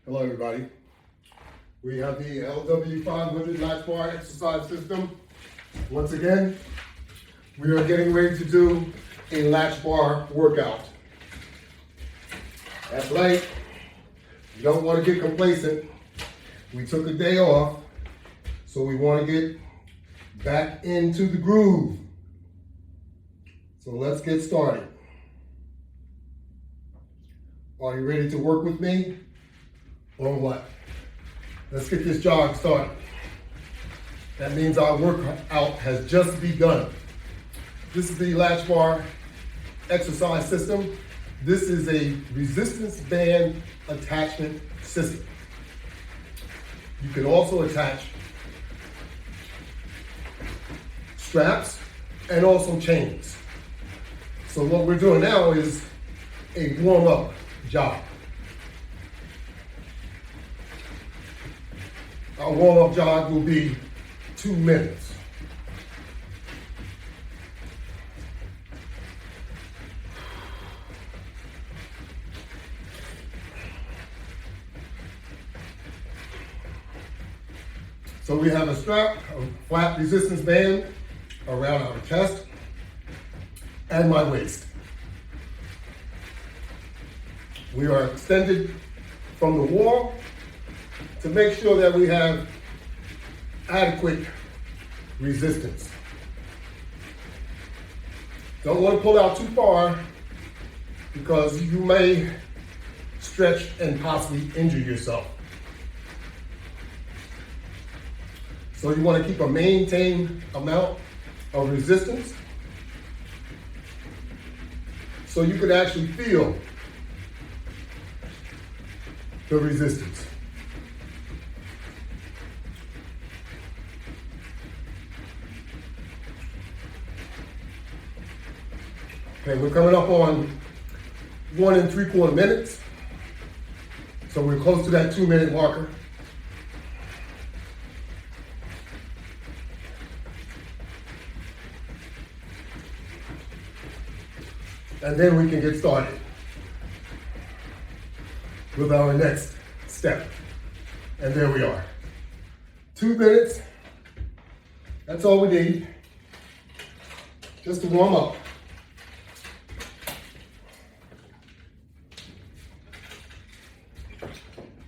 Hello everybody. We have the LW500 Latchbar exercise system. Once again, we are getting ready to do a Latchbar workout. That's right, you don't want to get complacent. We took a day off, so we want to get back into the groove. So let's get started. Are you ready to work with me? Or what? Let's get this jog started. That means our workout has just begun. This is the Latchbar exercise system. This is a resistance band attachment system. You can also attach straps and also chains. So what we're doing now is a warm-up jog. Our warm-up jog will be 2 minutes. So we have a strap, a flat resistance band around our chest and my waist. We are extended from the wall to make sure that we have adequate resistance. Don't want to pull out too far because you may stretch and possibly injure yourself. So you want to keep a maintained amount of resistance so you can actually feel the resistance. Okay, we're coming up on 1 3/4 minutes. So we're close to that 2-minute marker. And then we can get started with our next step. And there we are. 2 minutes, that's all we need, just to warm up.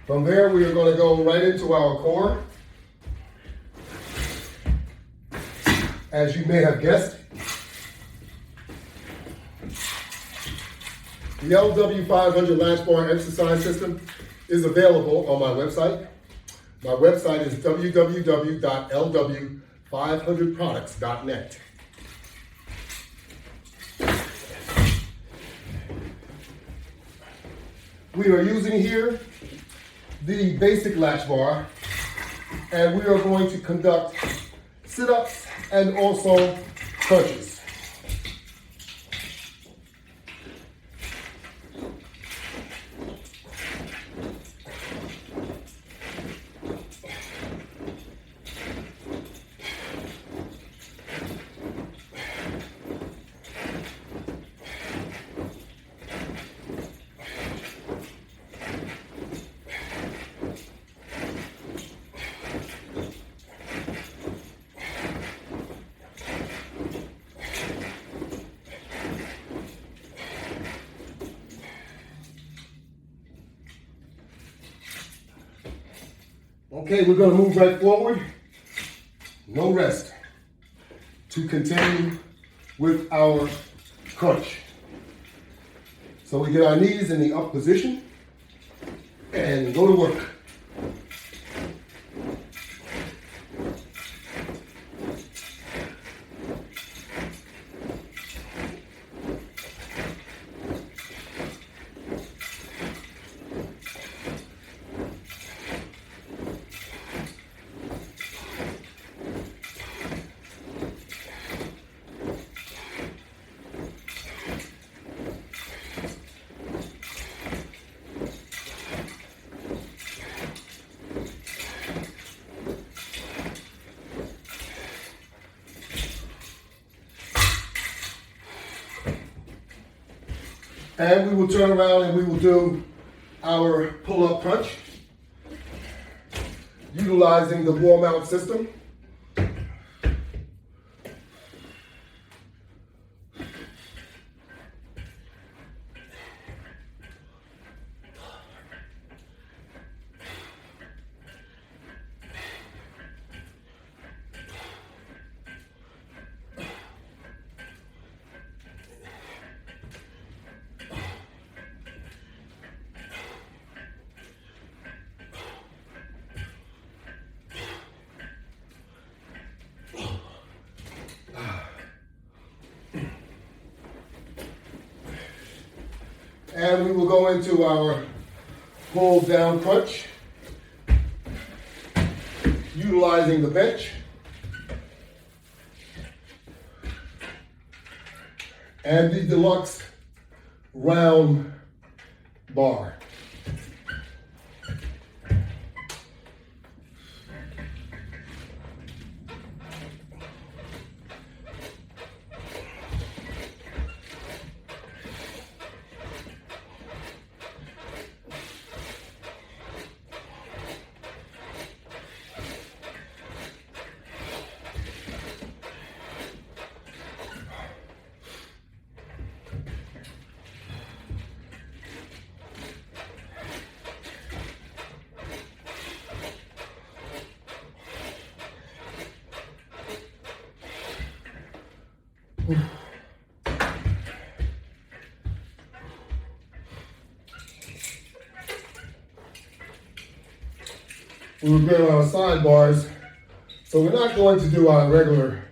From there, we are going to go right into our core. As you may have guessed, the LW500 Latchbar exercise system is available on my website. My website is www.lw500products.net. We are using here the basic Latchbar, and we are going to conduct sit-ups and also crunches. Okay, we're going to move right forward. No rest. To continue with our crunch. So we get our knees in the up position and go to work. And we will turn around and we will do our pull-up crunch. utilizing the wall mount system. And we will go into our pull down crunch, utilizing the bench. And the deluxe round bar. We're good on our sidebars, so we're not going to do our regular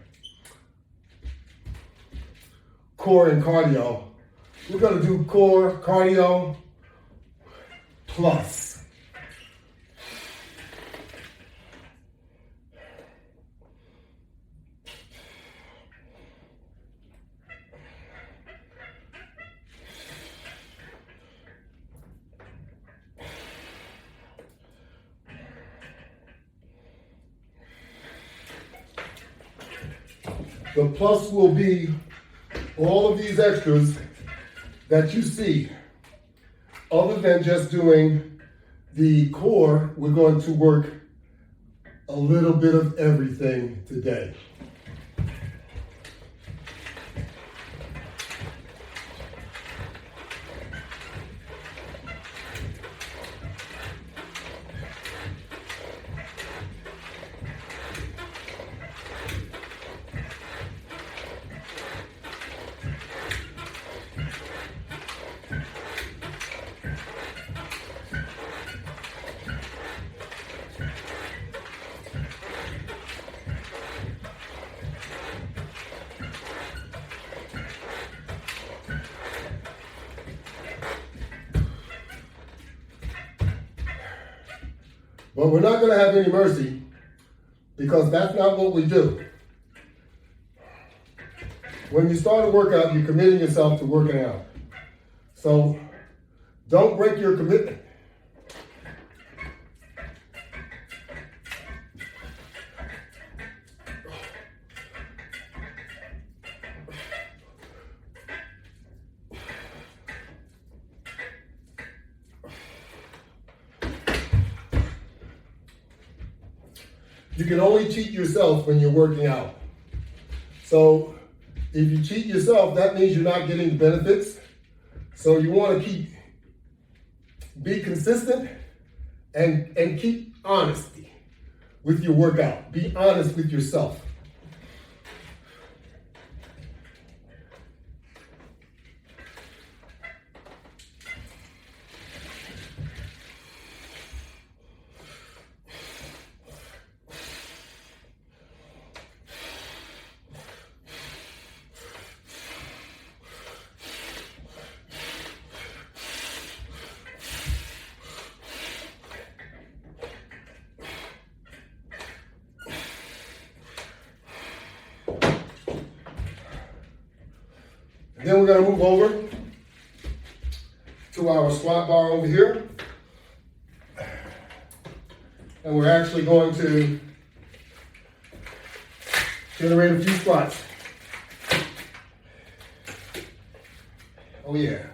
core and cardio. We're going to do core, cardio, plus. The plus will be all of these extras that you see. Other than just doing the core, we're going to work a little bit of everything today. But we're not going to have any mercy, because that's not what we do. When you start a workout, you're committing yourself to working out. So don't break your commitment. You can only cheat yourself when you're working out. So if you cheat yourself, that means you're not getting the benefits. So you want to be consistent and keep honesty with your workout. Be honest with yourself. Then we're going to move over to our squat bar over here. And we're actually going to generate a few squats. Oh yeah.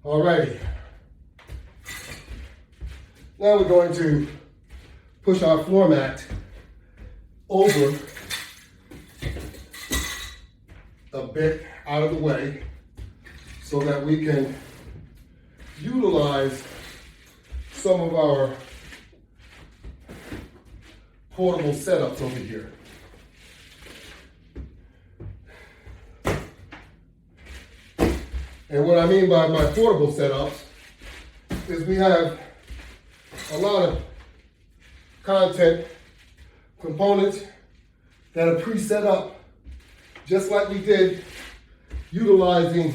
Alrighty. Now we're going to push our floor mat over a bit out of the way so that we can utilize some of our portable setups over here. And what I mean by my portable setups is we have a lot of content components that are pre-set up just like we did utilizing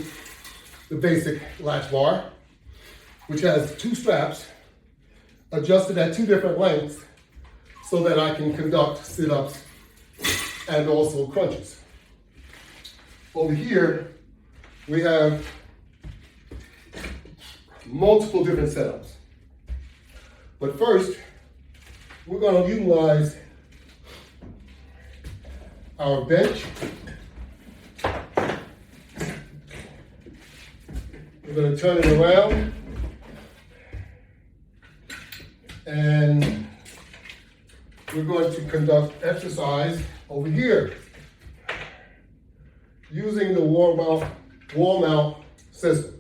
the basic latch bar, which has 2 straps adjusted at 2 different lengths so that I can conduct sit-ups and also crunches. Over here, we have multiple different setups. But first, we're going to utilize our bench. We're going to turn it around and we're going to conduct exercise over here using the wall mount system.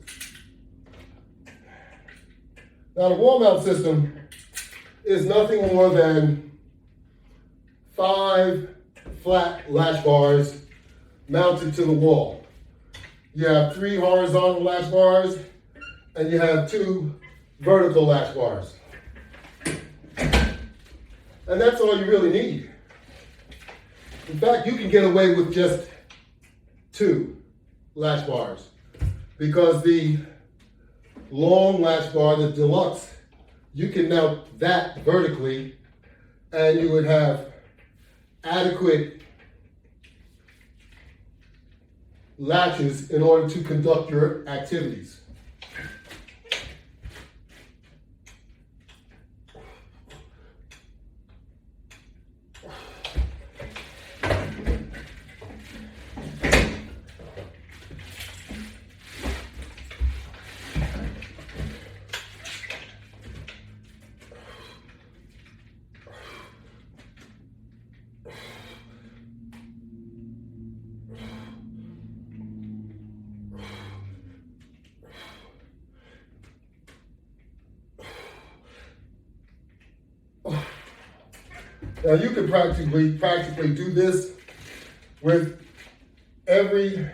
Now the wall mount system is nothing more than 5 flat latch bars mounted to the wall. You have 3 horizontal latch bars and you have 2 vertical latch bars. And that's all you really need. In fact, you can get away with just 2 latch bars because the long latch bar, the deluxe, you can mount that vertically and you would have adequate latches in order to conduct your activities. Now you can practically do this with every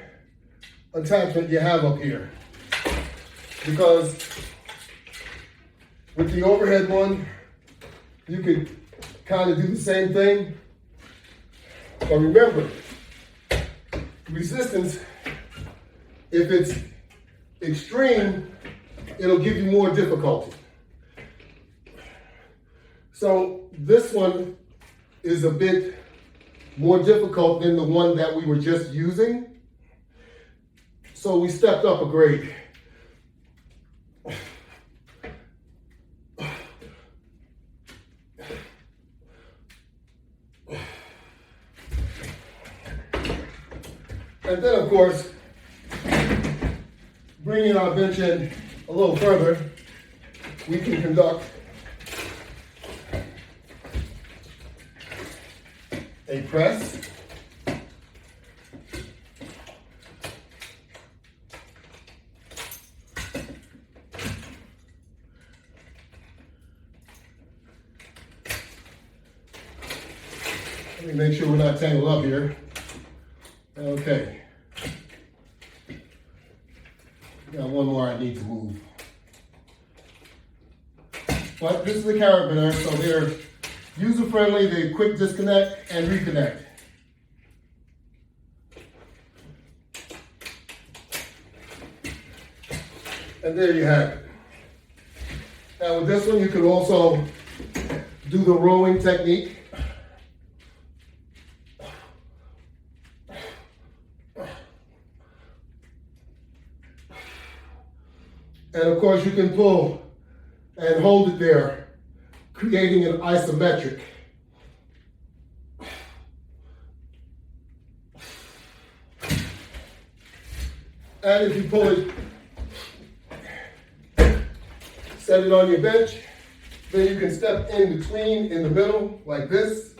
attachment you have up here, because with the overhead one, you could kind of do the same thing. But remember, resistance, if it's extreme, it'll give you more difficulty. So this one is a bit more difficult than the one that we were just using. So we stepped up a grade. And then of course, bringing our bench in a little further, we can conduct a press, let me make sure we're not tangled up here. Okay. Got one more I need to move. But this is the carabiner, so they're user-friendly, they quick disconnect and reconnect. And there you have it. Now with this one, you can also do the rowing technique. And of course you can pull and hold it there, creating an isometric. And if you pull it set it on your bench. Then you can step in between, in the middle, like this.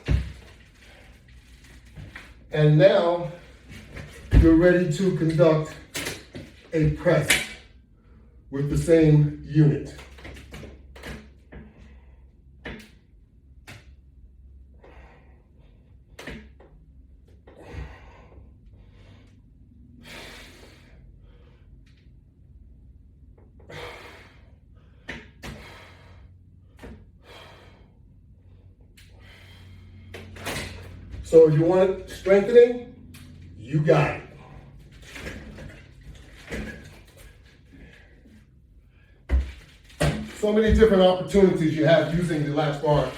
And now you're ready to conduct a press with the same unit. So if you want it strengthening, you got it. So many different opportunities you have using the Latchbar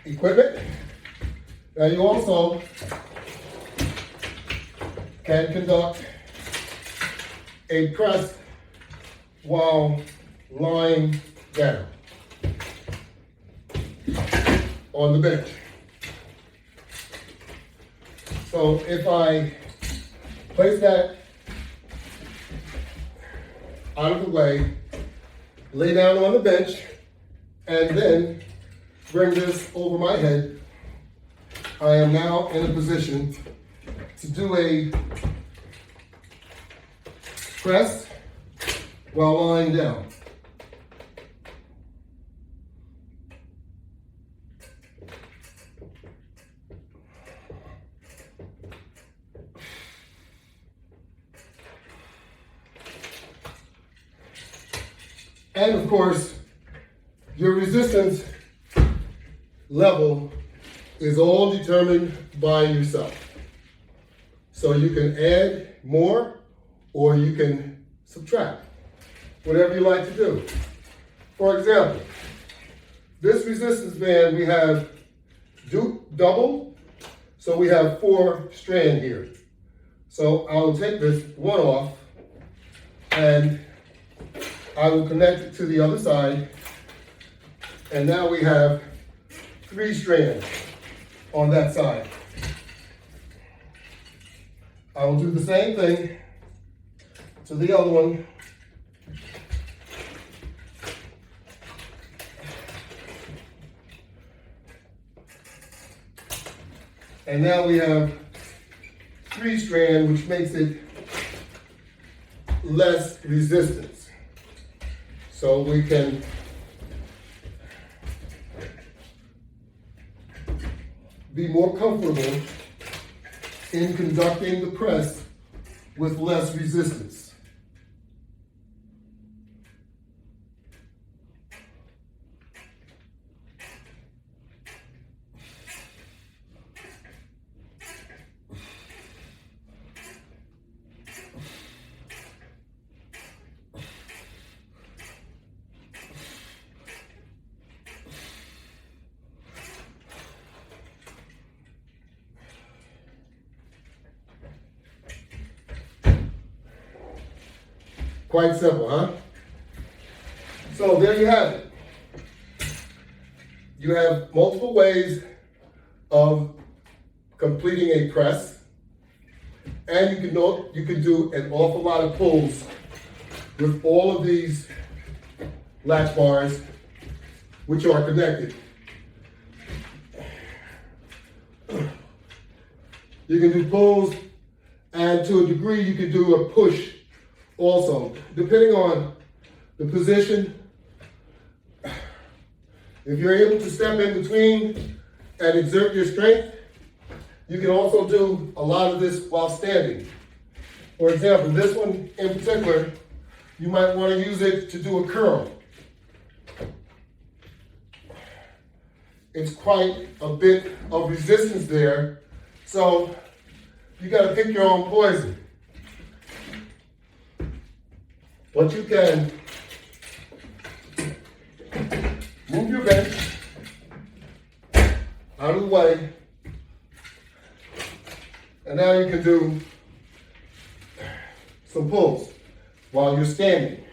equipment. Now you also can conduct a press while lying down on the bench. So if I place that out of the way, lay down on the bench, and then bring this over my head, I am now in a position to do a press while lying down. And of course, your resistance level is all determined by yourself. So you can add more or you can subtract, whatever you like to do. For example, this resistance band we have double, so we have 4 strand here. So I'll take this one off and I will connect it to the other side, and now we have 3 strands on that side. I will do the same thing to the other one. And now we have 3 strand, which makes it less resistance. So we can be more comfortable in conducting the press with less resistance. Quite simple, huh? So there you have it. You have multiple ways of completing a press, and you can do an awful lot of pulls with all of these latch bars, which are connected. You can do pulls, and to a degree you can do a push also, depending on the position. If you're able to step in between and exert your strength, you can also do a lot of this while standing. For example, this one in particular, you might want to use it to do a curl. It's quite a bit of resistance there, so you got to pick your own poison. But you can move your bench out of the way, and now you can do some pulls while you're standing.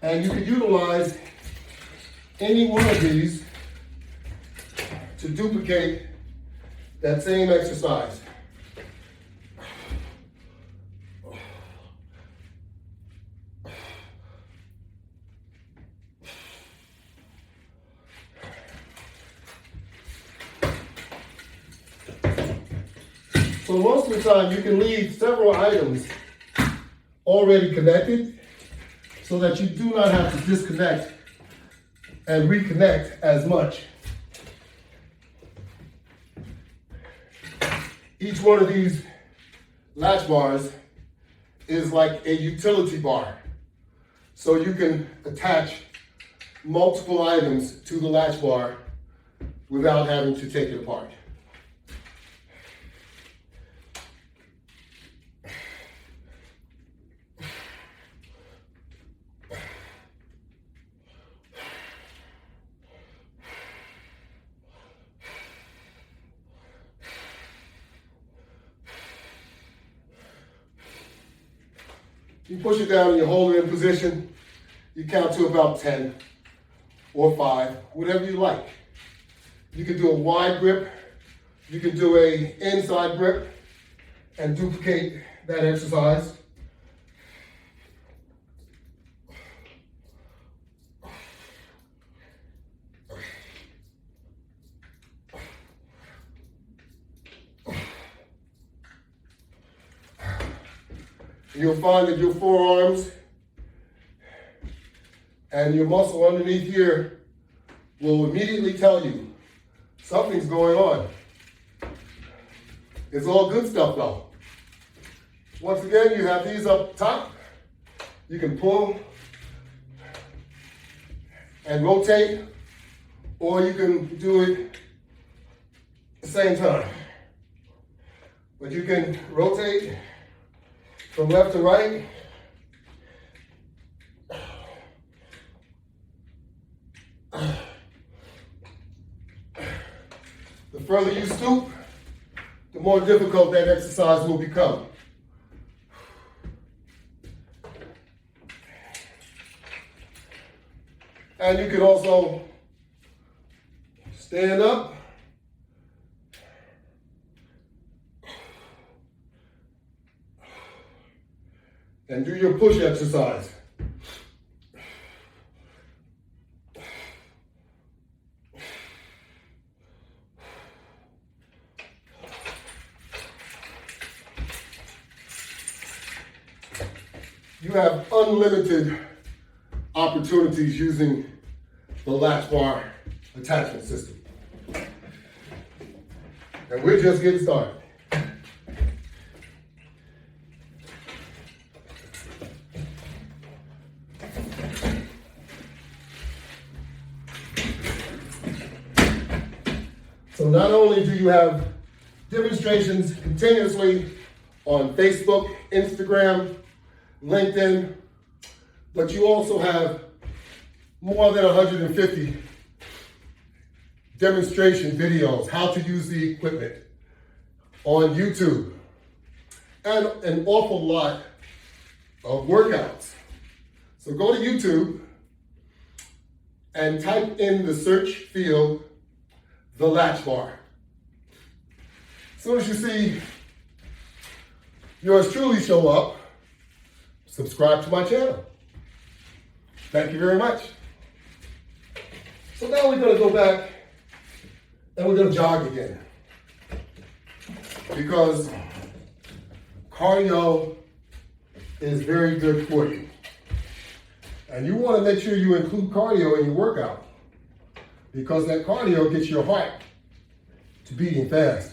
And you can utilize any one of these to duplicate that same exercise. So most of the time you can leave several items already connected so that you do not have to disconnect and reconnect as much. Each one of these latch bars is like a utility bar. So you can attach multiple items to the latch bar without having to take it apart. You push it down and you hold it in position. You count to about 10 or 5, whatever you like. You can do a wide grip. You can do a inside grip and duplicate that exercise. You'll find that your forearms and your muscle underneath here will immediately tell you something's going on. It's all good stuff though. Once again, you have these up top. You can pull and rotate, or you can do it at the same time. But you can rotate from left to right. The further you stoop, the more difficult that exercise will become. And you can also stand up and do your push exercise. You have unlimited opportunities using the latch bar attachment system. And we're just getting started. So not only do you have demonstrations continuously on Facebook, Instagram, LinkedIn, but you also have more than 150 demonstration videos, how to use the equipment on YouTube, and an awful lot of workouts. So go to YouTube and type in the search field, the latch bar. As soon as you see yours truly show up, subscribe to my channel. Thank you very much. So now we're going to go back and we're going to jog again. Because cardio is very good for you. And you want to make sure you include cardio in your workout, because that cardio gets your heart to beating fast,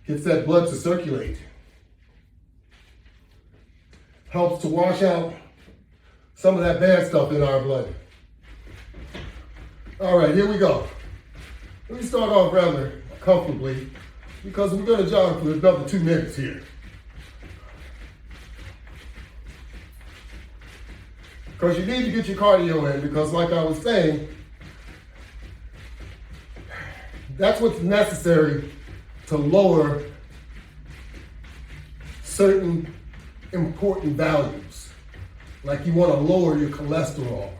gets that blood to circulate, helps to wash out some of that bad stuff in our blood. All right, here we go. Let me start off rather comfortably, because we're going to jog for another 2 minutes here. Because you need to get your cardio in, because like I was saying, that's what's necessary to lower certain important values. Like you want to lower your cholesterol.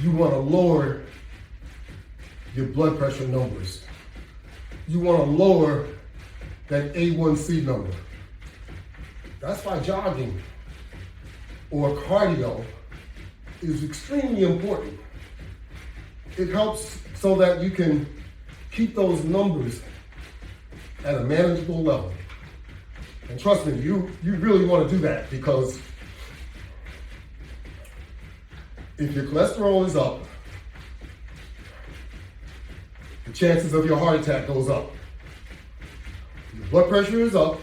You want to lower your blood pressure numbers. you want to lower that A1C number. That's why jogging or cardio is extremely important. It helps so that you can keep those numbers at a manageable level. And trust me, you really want to do that, because if your cholesterol is up, the chances of your heart attack goes up. Your blood pressure is up,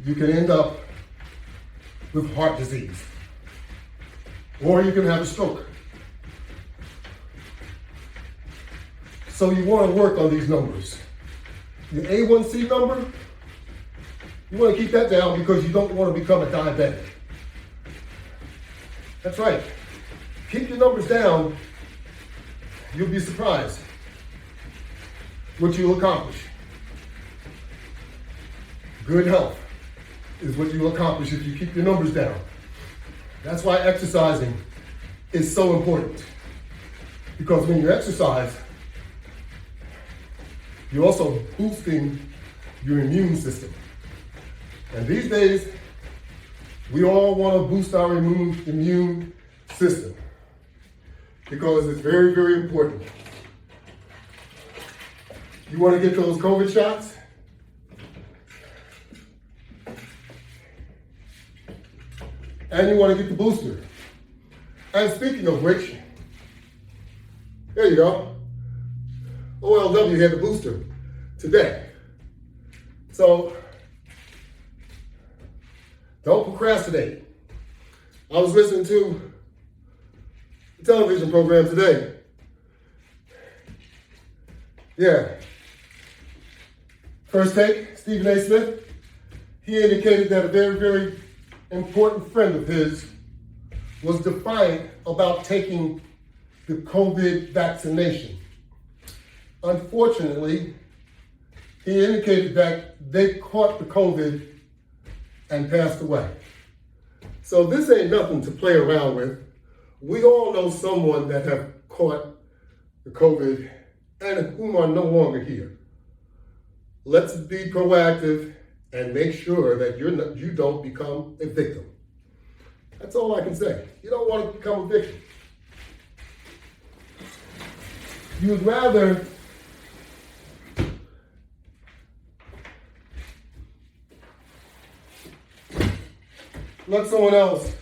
you can end up with heart disease, or you can have a stroke. So you want to work on these numbers. Your A1C number, you want to keep that down because you don't want to become a diabetic. That's right. Keep your numbers down, you'll be surprised what you'll accomplish. Good health is what you'll accomplish if you keep your numbers down. That's why exercising is so important. Because when you exercise, you're also boosting your immune system. And these days, we all want to boost our immune system because it's very, very important. You want to get those COVID shots? And you want to get the booster. And speaking of which, there you go. OLW had the booster today. So, don't procrastinate. I was listening to a television program today. Yeah. First Take, Stephen A. Smith, he indicated that a very, very important friend of his was defiant about taking the COVID vaccination. Unfortunately, he indicated that they caught the COVID and passed away. So this ain't nothing to play around with. We all know someone that have caught the COVID and whom are no longer here. Let's be proactive and make sure that you don't become a victim. That's all I can say. You don't want to become a victim. You'd rather let someone else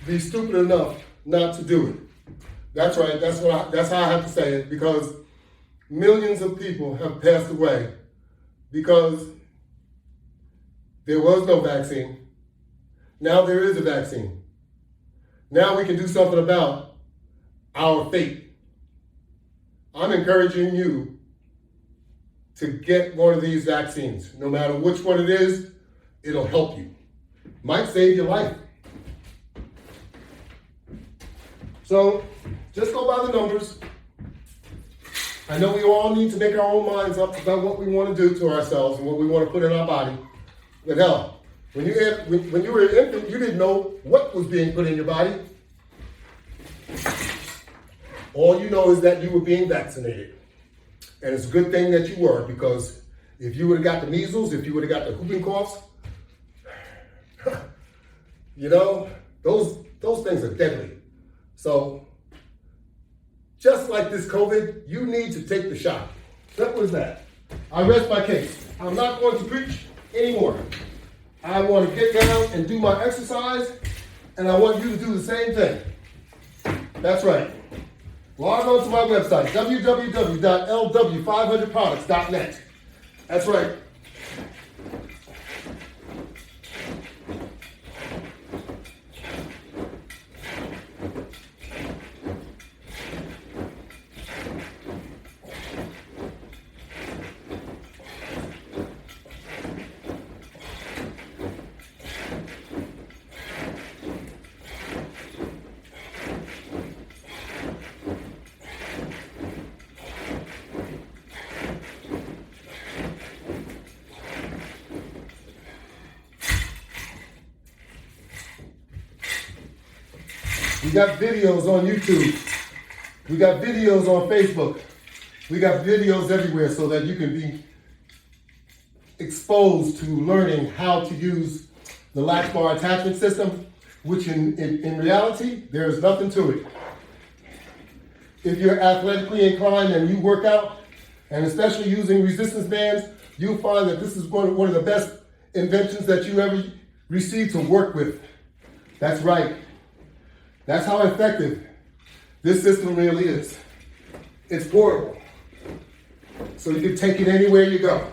be stupid enough not to do it. That's right, that's how I have to say it, because millions of people have passed away because there was no vaccine. Now there is a vaccine. Now we can do something about our fate. I'm encouraging you to get one of these vaccines. No matter which one it is, it'll help you. Might save your life. So just go by the numbers. I know we all need to make our own minds up about what we want to do to ourselves and what we want to put in our body. But hell, when you were an infant, you didn't know what was being put in your body. All you know is that you were being vaccinated. And it's a good thing that you were, because if you would have got the measles, if you would have got the whooping coughs, you know, those things are deadly. So, just like this COVID, you need to take the shot. Simple as that. I rest my case. I'm not going to preach anymore. I want to get down and do my exercise, and I want you to do the same thing. That's right. Log on to my website, www.LW500products.net. That's right. We got videos on YouTube. We got videos on Facebook. We got videos everywhere so that you can be exposed to learning how to use the Latchbar attachment system, which in reality, there is nothing to it. If you're athletically inclined and you work out, and especially using resistance bands, you'll find that this is one of the best inventions that you ever received to work with. That's right. That's how effective this system really is. It's portable, so you can take it anywhere you go.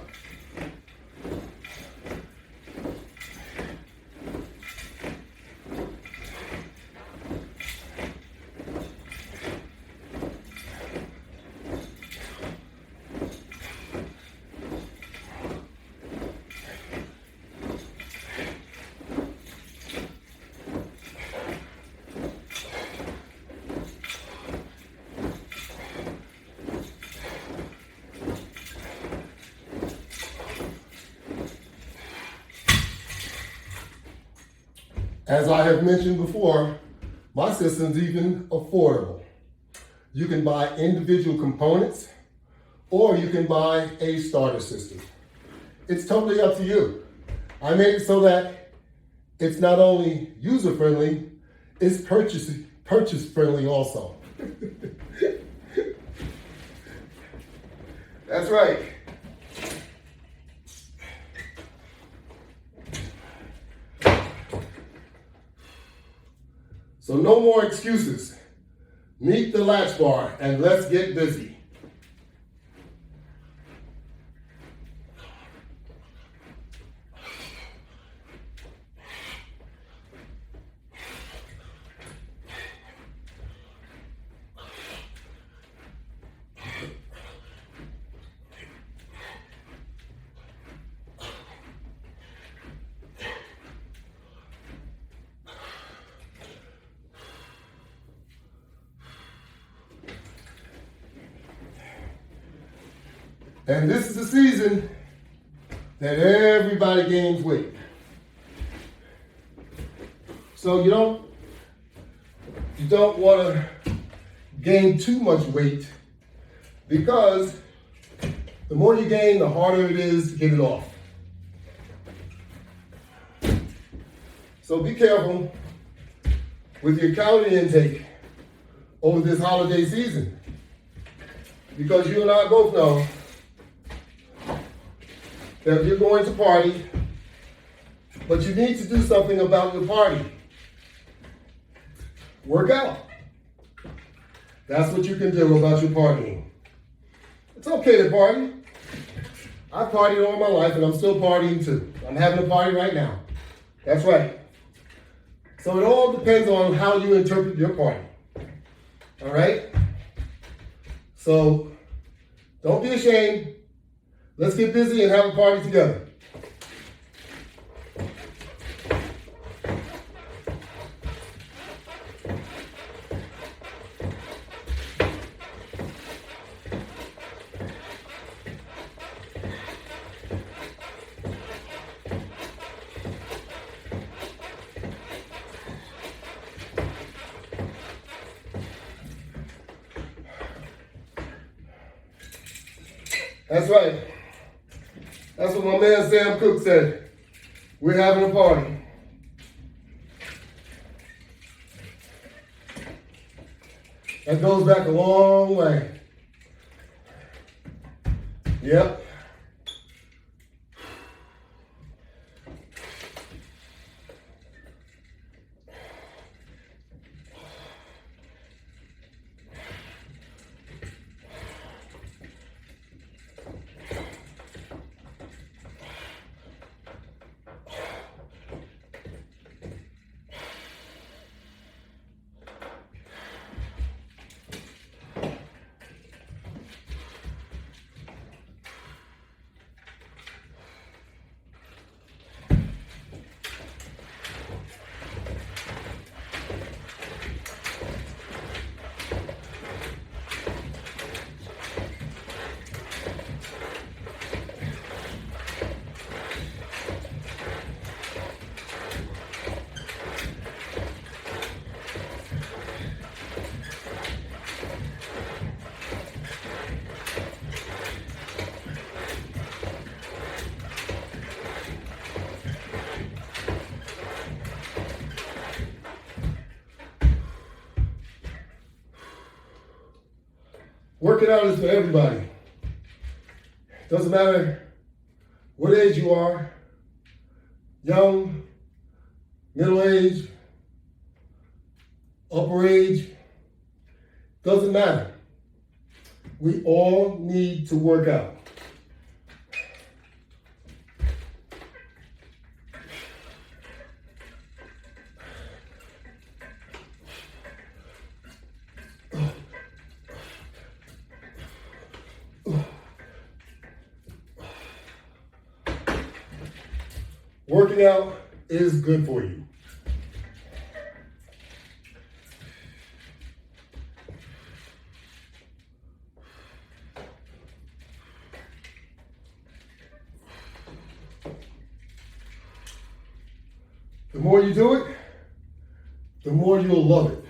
As I have mentioned before, my system's even affordable. You can buy individual components, or you can buy a starter system. It's totally up to you. I made it so that it's not only user-friendly, it's purchase-friendly also. That's right. So no more excuses. Meet the Latchbar and let's get busy. And this is the season that everybody gains weight. So you don't want to gain too much weight, because the more you gain, the harder it is to get it off. So be careful with your calorie intake over this holiday season, because you and I both know that you're going to party, but you need to do something about your party. Work out. That's what you can do about your partying. It's okay to party. I partied all my life and I'm still partying too. I'm having a party right now. That's right. So it all depends on how you interpret your party. All right? So don't be ashamed. Let's get busy and have a party together. That's right. That's what my man Sam Cooke said. We're having a party. That goes back a long way. Yep. Working out is for everybody. Doesn't matter what age you are, young, middle age, upper age, doesn't matter. We all need to work out. Working out is good for you. The more you do it, the more you'll love it.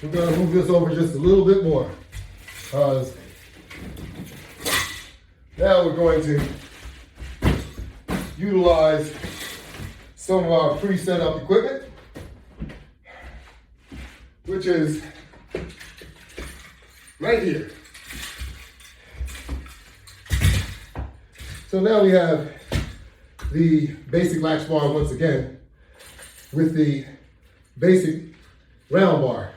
We're going to move this over just a little bit more. Now we're going to utilize some of our pre-set up equipment, which is right here. So now we have the basic latch bar once again with the basic round bar.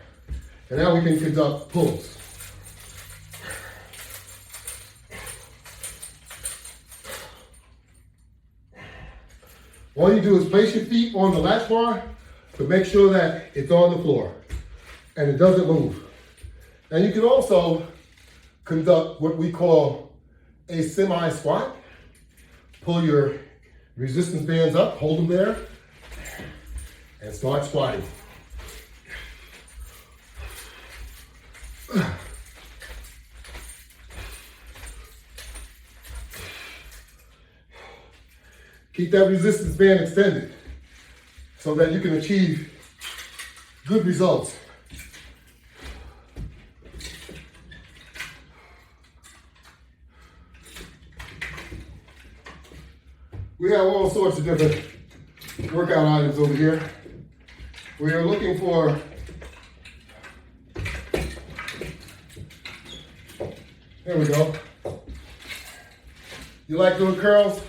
And now we can conduct pulls. All you do is place your feet on the latch bar to make sure that it's on the floor and it doesn't move. And you can also conduct what we call a semi-squat. Pull your resistance bands up, hold them there, and start squatting. Keep that resistance band extended so that you can achieve good results. We have all sorts of different workout items over here. We are looking for there we go. You like doing curls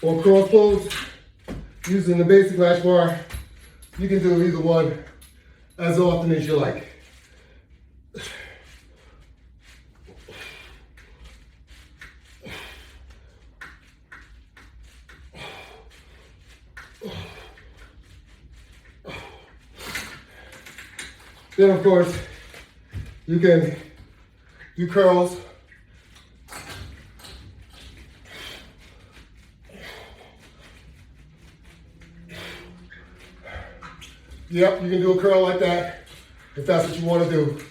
or cross pulls using the basic latch bar? You can do either one as often as you like. Then of course, you can do curls. Yep, you can do a curl like that if that's what you want to do.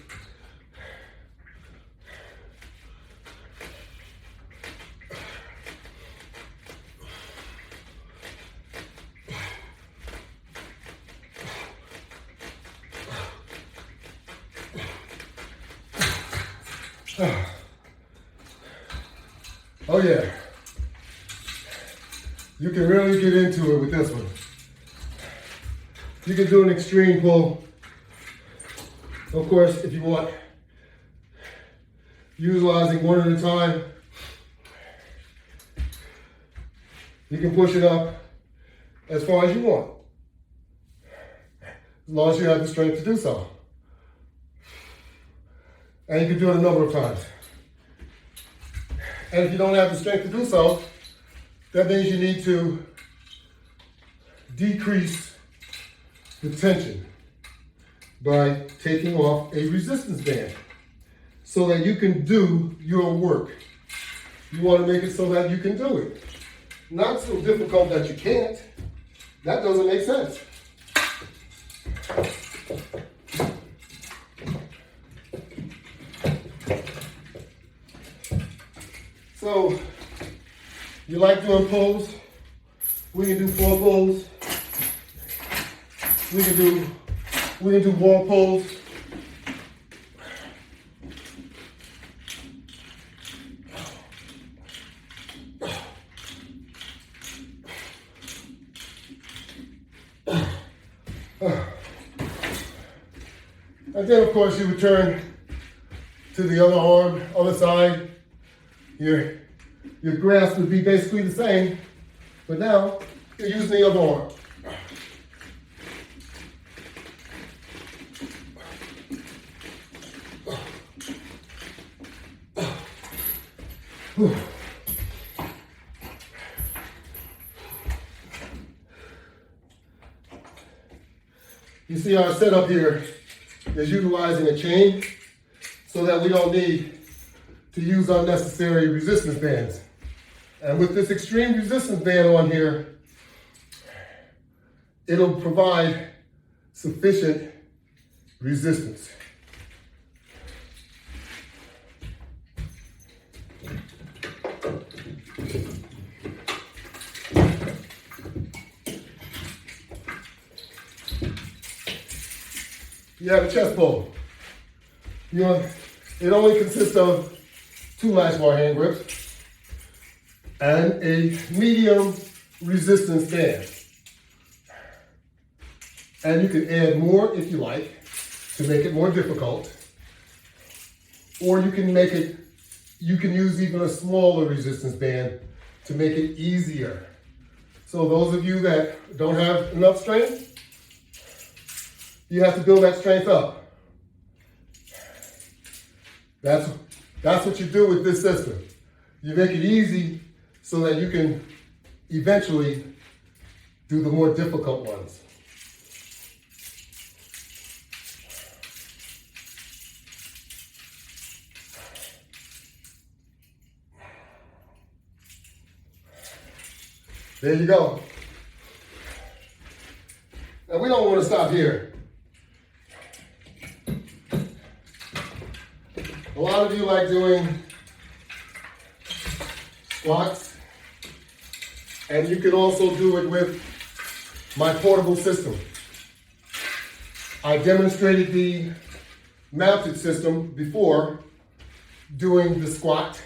Oh yeah, you can really get into it with this one. You can do an extreme pull. Of course, if you want, utilizing one at a time, you can push it up as far as you want, as long as you have the strength to do so. And you can do it a number of times. And if you don't have the strength to do so, that means you need to decrease the tension by taking off a resistance band so that you can do your work. You want to make it so that you can do it. Not so difficult that you can't. That doesn't make sense. So you like doing pulls, we can do 4 pulls. We can do wall pulls. And then of course you return to the other arm, other side. Your grasp would be basically the same, but now you're using the other arm. You see our setup here is utilizing a chain so that we don't need to use unnecessary resistance bands. And with this extreme resistance band on here, it'll provide sufficient resistance. You have a chest pull. It only consists of 2 Latchbar hand grips and a medium resistance band. And you can add more if you like to make it more difficult. Or you can use even a smaller resistance band to make it easier. So those of you that don't have enough strength, you have to build that strength up. That's what you do with this system. You make it easy so that you can eventually do the more difficult ones. There you go. Now we don't want to stop here. A lot of you like doing squats, and you can also do it with my portable system. I demonstrated the mounted system before doing the squat.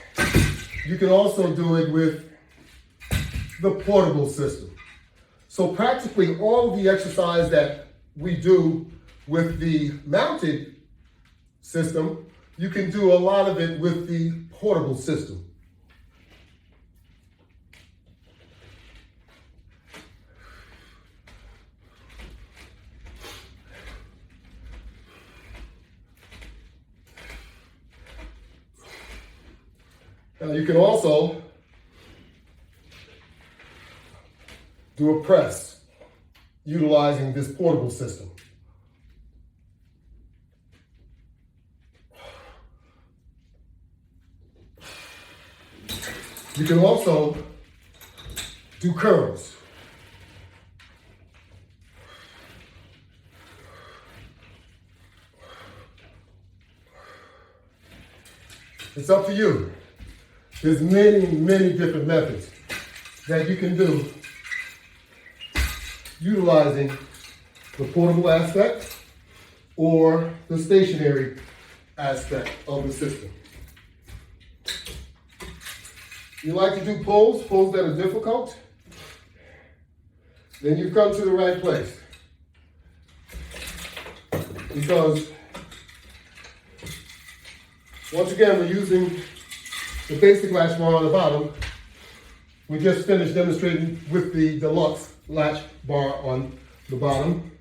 You can also do it with the portable system. So practically all of the exercise that we do with the mounted system, you can do a lot of it with the portable system. Now you can also do a press utilizing this portable system. You can also do curls. It's up to you. There's many, many different methods that you can do utilizing the portable aspect or the stationary aspect of the system. You like to do pulls that are difficult, then you've come to the right place. Because once again, we're using the basic latch bar on the bottom. We just finished demonstrating with the deluxe latch bar on the bottom.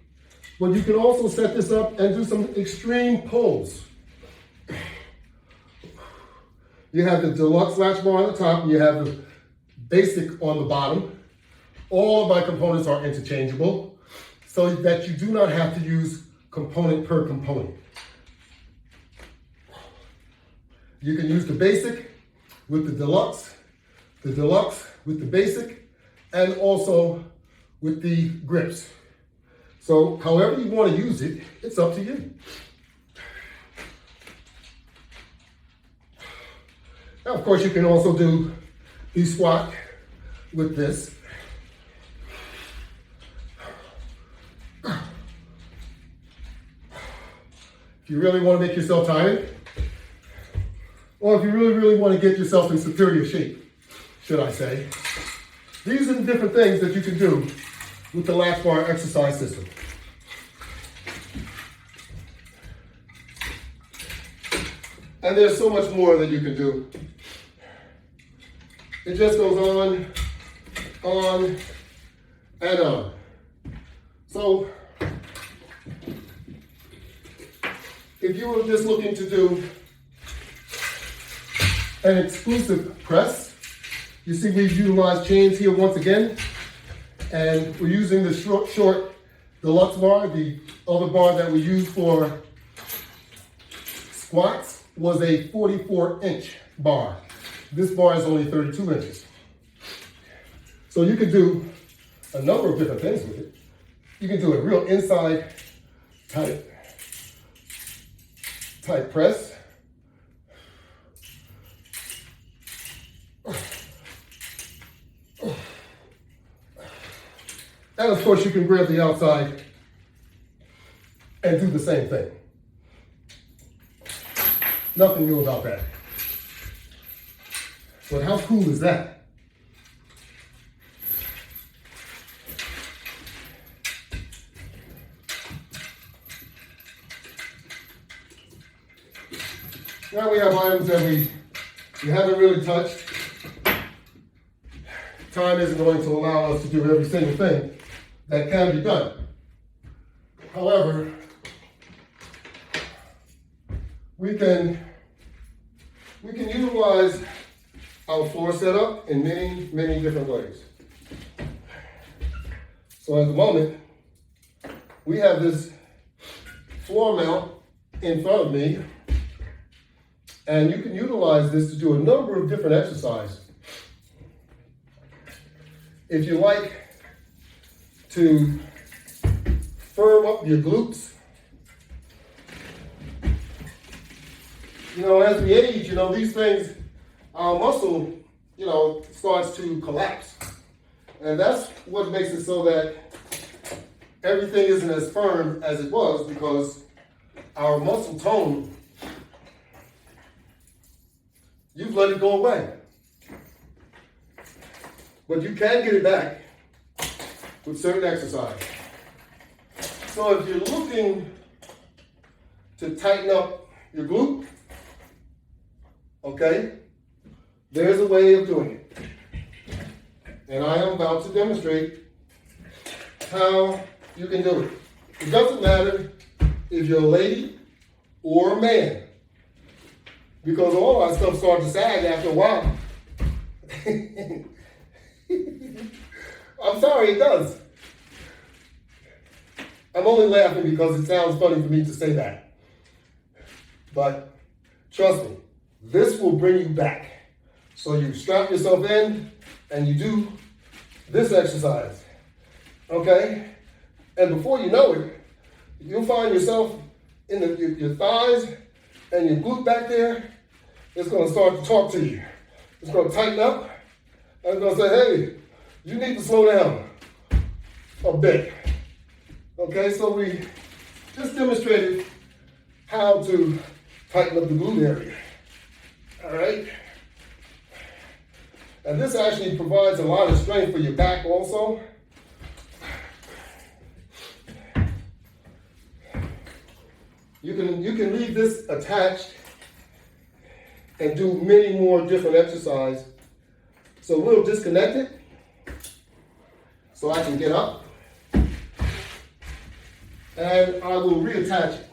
But you can also set this up and do some extreme pulls. You have the deluxe latch bar on the top, and you have the basic on the bottom. All of my components are interchangeable so that you do not have to use component per component. You can use the basic with the deluxe with the basic, and also with the grips. So however you want to use it, it's up to you. Now, of course, you can also do the squat with this. If you really want to make yourself tired, or if you really want to get yourself in superior shape, should I say, these are the different things that you can do with the Latchbar exercise system. And there's so much more that you can do. It just goes on, and on. So, if you were just looking to do an exclusive press, you see we've utilized chains here once again, and we're using the short deluxe bar. The other bar that we used for squats was a 44-inch bar. This bar is only 32 inches. So you can do a number of different things with it. You can do a real inside type press. And of course you can grab the outside and do the same thing. Nothing new about that. But how cool is that? Now we have items that we haven't really touched. Time isn't going to allow us to do every single thing that can be done. However, we can utilize our floor setup in many different ways. So at the moment, we have this floor mount in front of me, and you can utilize this to do a number of different exercises. If you like to firm up your glutes, as we age, these things, our muscle, starts to collapse. And that's what makes it so that everything isn't as firm as it was, because our muscle tone, you've let it go away. But you can get it back with certain exercise. So if you're looking to tighten up your glute, okay, there's a way of doing it. And I am about to demonstrate how you can do it. It doesn't matter if you're a lady or a man, because all our stuff starts to sag after a while. I'm sorry, it does. I'm only laughing because it sounds funny for me to say that. But trust me, this will bring you back. So you strap yourself in and you do this exercise, okay? And before you know it, you'll find yourself in your thighs and your glute back there. It's gonna start to talk to you. It's gonna tighten up, and it's gonna say, hey, you need to slow down a bit. Okay, so we just demonstrated how to tighten up the glute area. All right? And this actually provides a lot of strength for your back also. You can leave this attached and do many more different exercises. So we'll disconnect it so I can get up, and I will reattach it.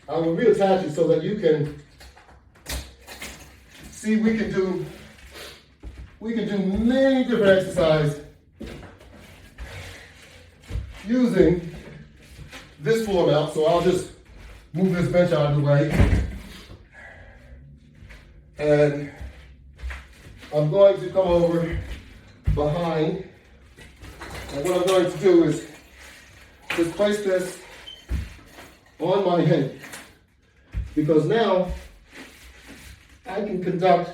I will reattach it so that you can see we can do many different exercises using this floor mount. So I'll just move this bench out of the way. And I'm going to come over behind. And what I'm going to do is just place this on my head. Because now I can conduct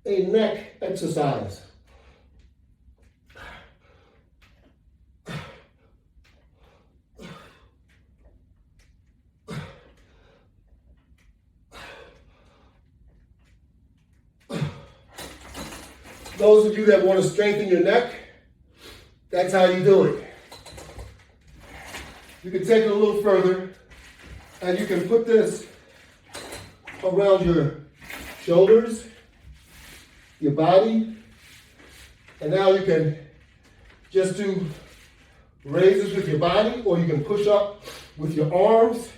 a neck exercise. Those of you that want to strengthen your neck, that's how you do it. You can take it a little further, and you can put this around your shoulders, your body, and now you can just do raises with your body, or you can push up with your arms.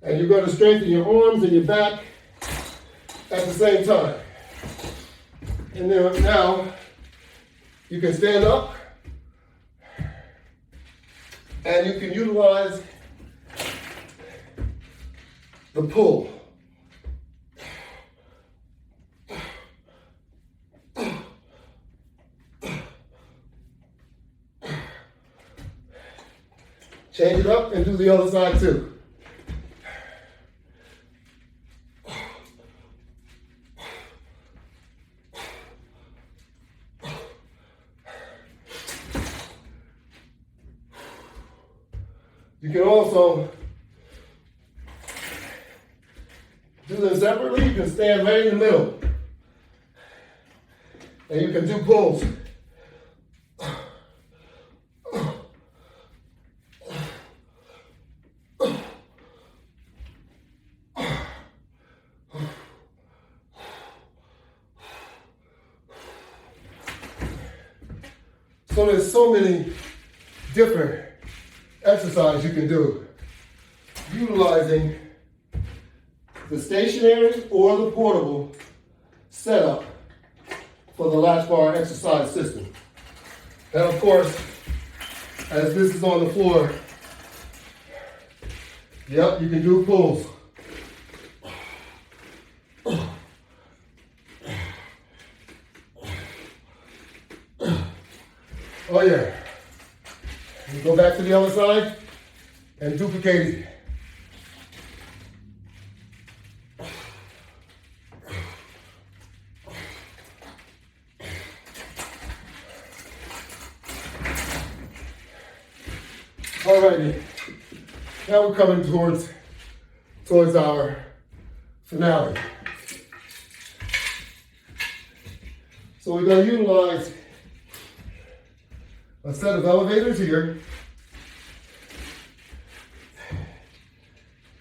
And you're going to strengthen your arms and your back at the same time. And then now you can stand up and you can utilize the pull. Change it up and do the other side too. You can also do them separately. You can stand right in the middle. And you can do pulls. So there's so many different exercises you can do utilizing the stationary or the portable setup for the Latchbar exercise system. And of course, as this is on the floor, yep, you can do pulls. Oh yeah. You go back to the other side and duplicate it. Alrighty, now we're coming towards our finale. So we're going to utilize a set of elevators here.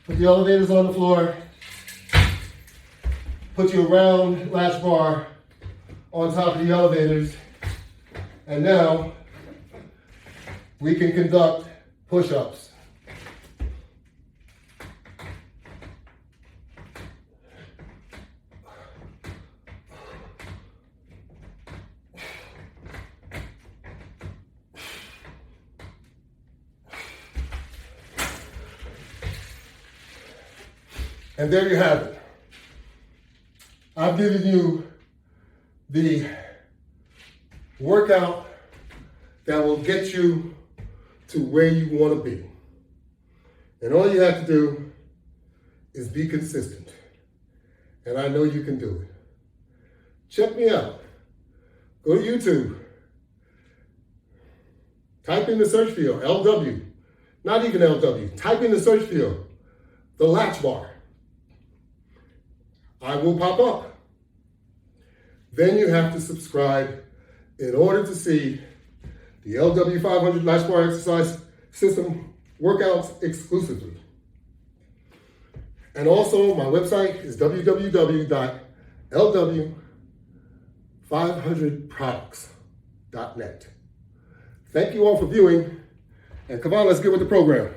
Put the elevators on the floor. Put your round latch bar on top of the elevators. And now we can conduct push-ups. And there you have it. I've given you the workout that will get you to where you want to be. And all you have to do is be consistent. And I know you can do it. Check me out. Go to YouTube. Type in the search field, LW. Not even LW. Type in the search field, the Latchbar. I will pop up. Then you have to subscribe in order to see the LW500 Latchbar exercise system workouts exclusively. And also my website is www.LW500products.net. Thank you all for viewing, and come on, let's get with the program.